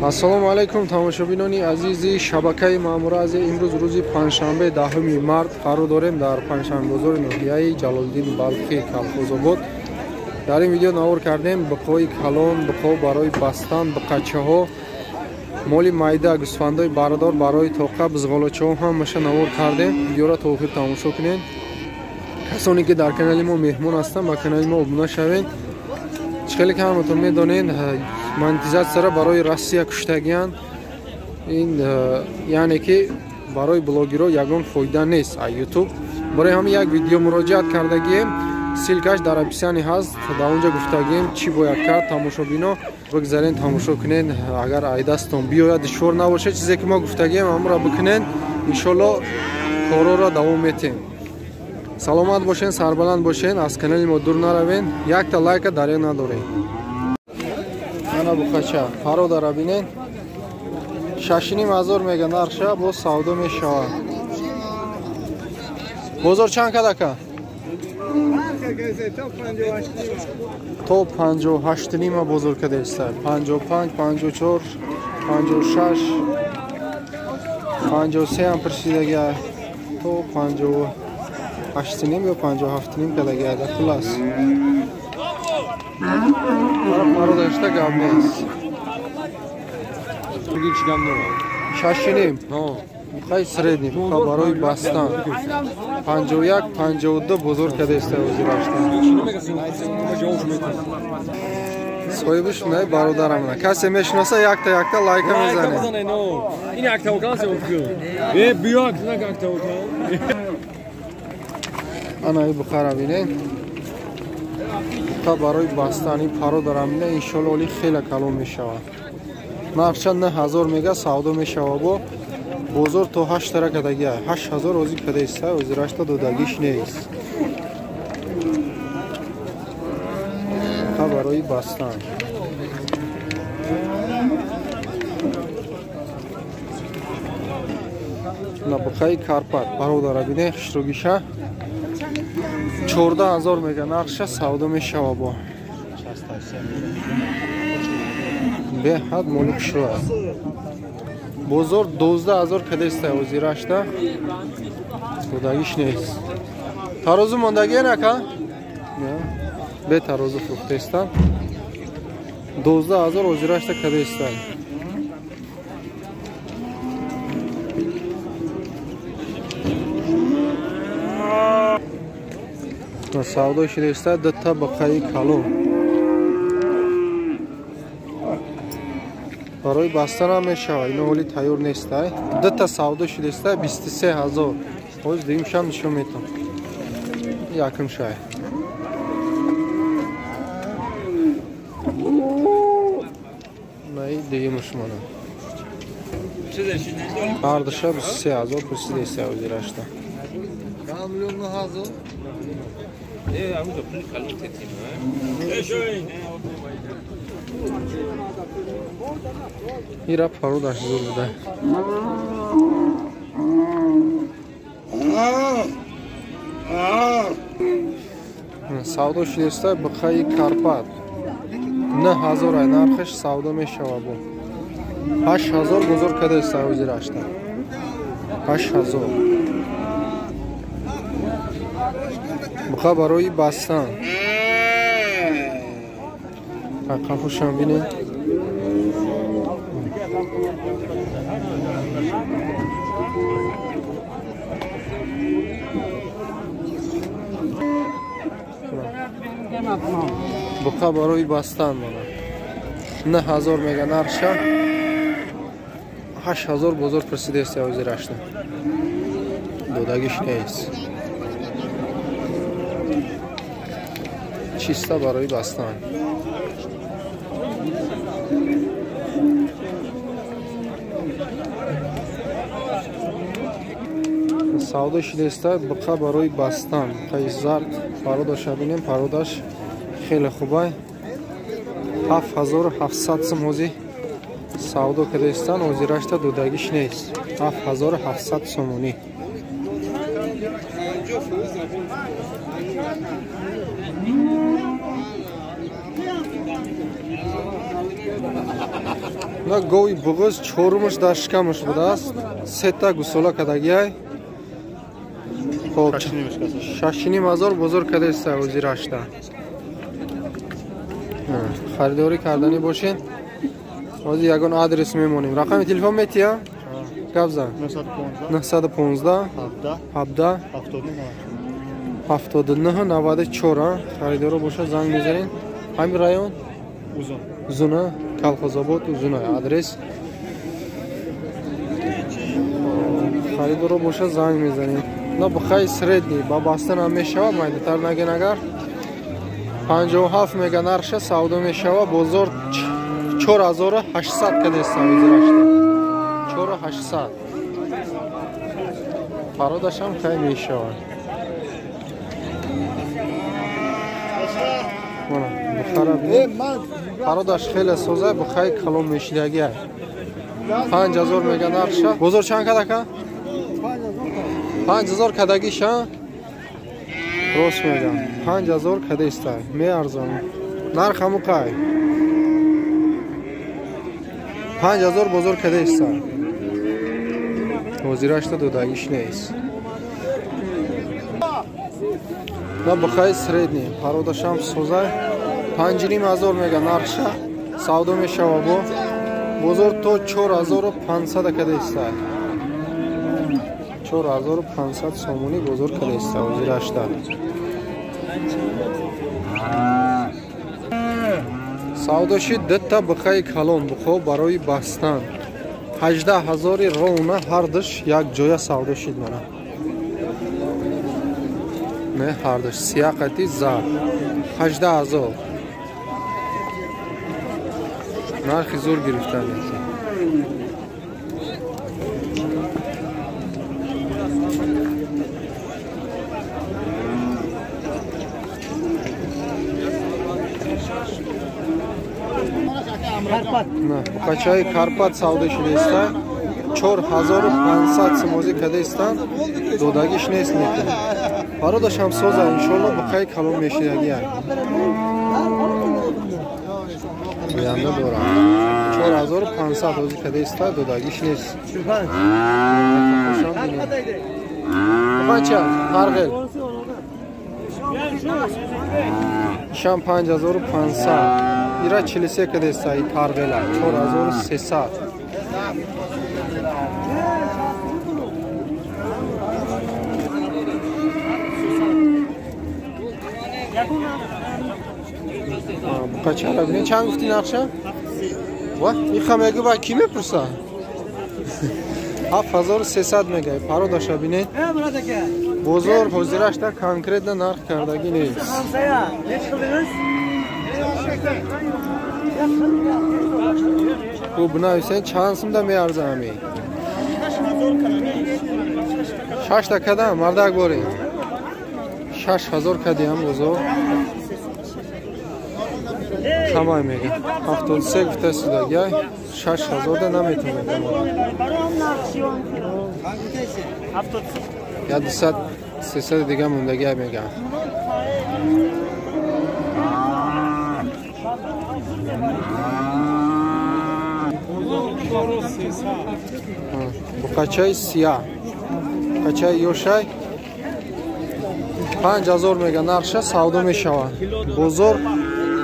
Ассалому алайкум тамошобинони азизи шабакаи маъмуразе имрӯз рӯзи панҷшанбе 10 март қарор дорем дар панҷшанбозори ноҳияи Ҷалолиддин Балхи Калхозобод. дар ин видео навор кардем биқои калон, биқо барои бастан, биқачаҳо, моли майда, гӯсфандои бардор барои тоқа, бизғолочаҳо ҳамаша навор кардем. видеоро то охир тамошо кунед. касоне ки дар канали мо меҳмон ҳастанд ба канали мо обуна шавед. хеле каматон медонед монетизатсияро барои Россия куштагиянд. ин яъне ки барои блогеро ягон фоида нест аз YouTube. барои ҳамин як видео муроҷиат кардагием. силкаш дар описание ҳаст. дар онҷа гуфтагием чӣ бояд кард. тамошобино бигзарен тамошо кунед. агар ай дастон биёяд душвор набошад чизе ки мо гуфтагием ҳамонро бикунед. иншоалло короро давом метем. саломат бошен, сарбаланд бошен, аз канали мо дур наравен. якта лайка дарёг надоред. мана буқача паро дара бинед. 6500 мега нарша бо савдо мешавад. бозор чанд кадака? то 58 нима бозор кадеста. 55, 54, 56, 53 ам присидаги то 58 ним ё 57 ним кадаги ада хулас. Маро дашта гап нест. Чӣ гап дорад? 6 ним. Мухай средний, муха барои бастан. 51, 52 бозор кадеста озирашта. соҳибиш меай бародарам. касе мешиноса якта лайка мезанед. ин якта окасе оку. биёк на якта ока. ана ин буқара бинед. буқа барои бастани паро дарам бинед. иншоалло оли хеле калон мешавад. нархча 9000 мега савдо мешавад бо бозор то 8 тара кадаги 8000 ози кадеста озирашта додагиш нест. буқа барои бастан. на буқаи Карпат бародара бинед хишрогиша 14000 мега нархша савдо мешавад бо беҳад моли хушро аст. бозор 12000 кадеста озирашта додагиш нест. тарозу мондагие нака? бе тарозу фрухтеста 12000 озирашта кадеста. савдо шидеста дата бақаи калон. барои бастан ҳам мешавад. ино ҳоли тайёр нестай. дата савдо шидеста 23000. ҳоз дуюмшам нишон метам. якм шай. наи дуюмш мана. ҳардуша 23000 присидеста озирашта. миллион 9000. ира паро даш зур буда. савдо шидеста биқаи Карпат 9000 ай нархаш савдо мешавад бо 8000 бозор кадеста озирашта. 8000 буқа барои бастан. қафушам бинед. буқа барои бастан мана 9000 мега нарша 8000 бозор присидеста озирашта. додагиш нест. чиста барои бастан. савдо шидеста буқа барои бастан. буқаи зард пародаша бинем. пародаш хеле хубай 7700 сум ози савдо кадестан озирашта додагиш нест. 7700 сомонӣ. на гови буғыз 4 дашкамаш будааст. 3 та гусола кадагиай. Хоб 6,5 бузург кадеста ози рашта. Харидорӣ кардани бошед. Ҳозир ягон адрес мемонем. Рақами телефон метия? Гап зан. 915 17 79 94. Харидоро боша занг мезанед. Ҳамин район? Узуна, Колхозобод, Узуна адрес. Харидоро боша занг мезанед. На бахай средний, ба бастан ҳам мешава, майдатар наген агар 57 мега нарша савдо мешава, бозор 4800 кадеста визрашта. 4800. Пародаш ҳам кай мешава. Мана, бухара бе. Пародаш хеле соза, бухай калом мешидагия. 5000 мега нарша. Бозор чанд кадака? 5000 кадагиша. Рост мегам. 5000 кадеста. Меарзон. Нархаму кай. 5000 бозор кадеста. Ҳозирашта додагиш нест. На бахай средний. Пародашам соза 5500 мега нарша. Савдо мешава бо. Бозор то 4500 кадеста. 4500 сомони бозор кадеста ҳозирашта. Савдоши датта бахай калон бухо барои бастан. 18000 рона ҳардаш як ҷоя савдошид мана. Не ҳардаш сияқати зар. 18000. Нархи зур гирифтан еки. На, бухачаи Карпат савдо шудеста. 4500 сомози кадестан. Додагиш нест некун. Пародаш ҳам соза иншолло бухай калон мешидагия. Оянда дора. 4500 ози кадеста додагиш нест. Бухача ҳарғел. Шам 5500. Ира 43 кадеста и тарғела 4300. Бухачара бинед чанд гуфти нақша? Ва ихам яги ба ки мепурса? 7300 мегай. Пародаша бинед. Бозор ҳозирашта конкретна нарх кардаги нест. Хуб нависен чанд сумда меарзами? 6 та кадам мардак бори. 6000 кадиам бозор. Камай мега. 73 гуфта судагай 6000 да наметонад. Я 200-300 дига мондагай мега. Бухачай сия. Бухачай ёшай 5000 мега нарша савдо мешава. Бозор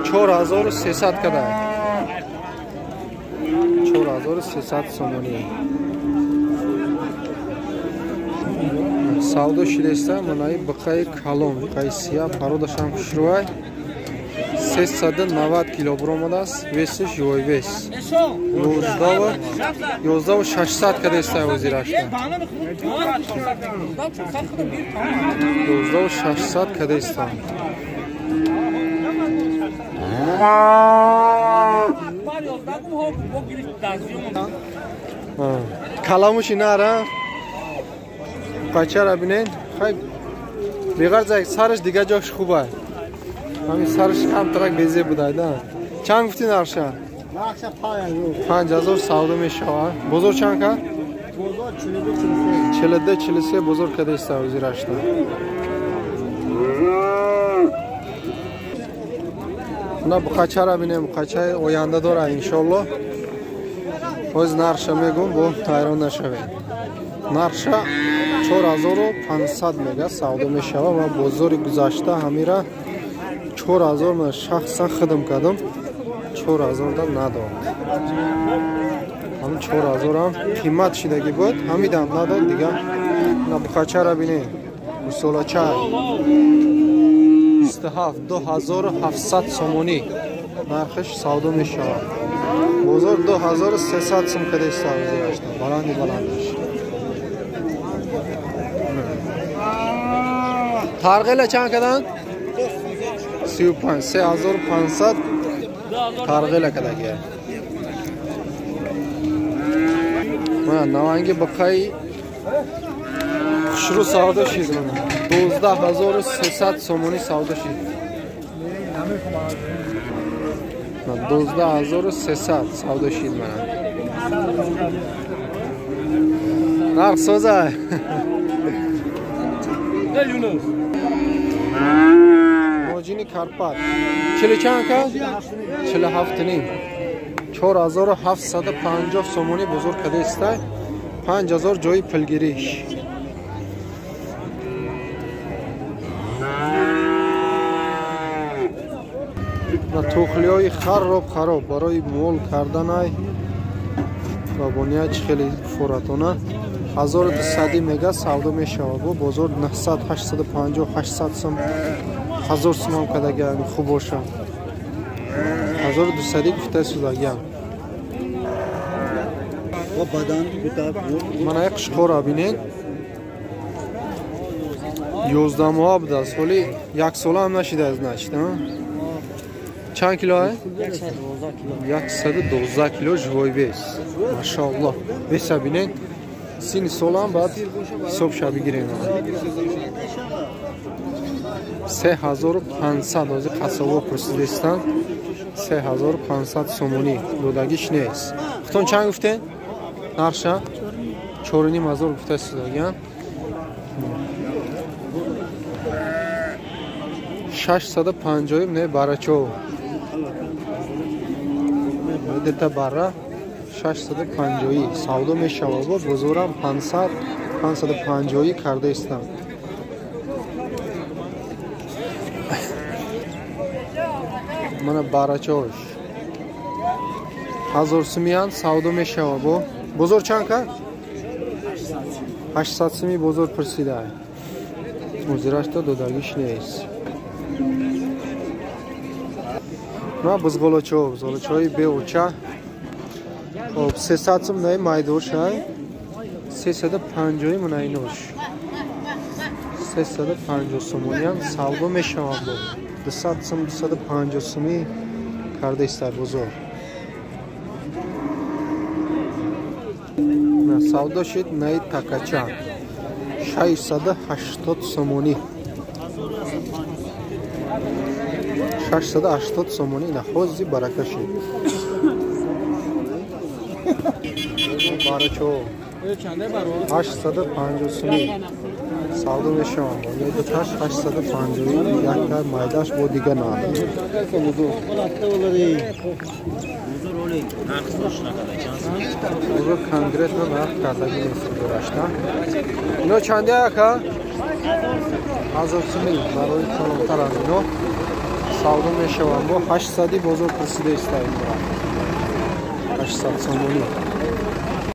4300 кадай. 4300 сомони. Савдо шидеста манаи бухай калон. Бухай сия пародашам хушрувай. 390 килограмм аст. Весиш ёй вес. 11600 кадеста ҳозирашта. 11600 кадеста. Каламуши нара. Бачара бинен. Хай беғарзак сараш дига ҷош хубай. Ҳамин сараш камтарак безе будай да. Чанд гуфти нарша? Нарша 5000 савдо мешава. Бозор чанд ка? Бозор 42-43 бозор кадеста ҳозирашта. На бухачара бинем, бухачаи оянда дора иншолло. باز نرخش میگم با تایران نشوه نرخش 4500 میگه سودا میشوه و بازار گذشته همیره 4000 من شخصا خدم کردم 4000 دا نداد همین 4000 هم قیمت شدگی بود همیدم نداد دیگه نبخچه را بینید مسولچه 27,2700 سومونی نرخش سودا میشوه بازار 2300 سوم کده سودا گشته بلندش ترغیل چند کدن 35 3500 ترغیل کده گیه من نوانگی بقای شروع سودا شید 12300 سومونی سودا شید 12300 سودا شید من نرخ سوزه موجینی کارپات چلی چند کد؟ 47 نیم 4750 سومونی بزرگ کده استه 5000 جای پلگیریش و توخلی های خراب برای مول کردن های و بنیاد خیلی فورتونه 1200 میگه سودا میشه و بازار 900 850 800 سم 1000 سم هم کدگه خوب باشه 1200 گفته سوداگی من یک شخور بینید 11 ماه بوده است ولی یک سال هم نشده از نشده چند کیلو هست؟ 112 کیلو جوی بیس ماشاءالله بیسه بینید سین سال هم باید صبح شب بگیریم 3500 از قصابا پرسیدستان 3500 سومونی دودگیش نیست خطون چند گفته؟ نرخشه؟ 4500 گفته سوداگیان 650 نه барачо дета бара 650 савдо мешава бо бозорам 500 550 карда истам мана барачош 1000 сумиян савдо мешава бо бозор чанд ка 800 суми бозор пурсида музираш то додагиш нест на бузголочои беуча 300 сум най майдош ай 350 мунайнош 350 сумонян савдо мешавам бо 200 сум 250 суми карда истар бузор на савдо шид най такача 680 сумони 680 сомони на хози баракаши барачо 850 сомони савдо мешавам я дуташ 850 якта майдаш бо дига на бузур конкретно нарх кардаги нест дурашта ино чанде ака 1000 сомони барои калонтар аз ино савдо мешавам бо 800 бозор пурсида истаем 800 сомони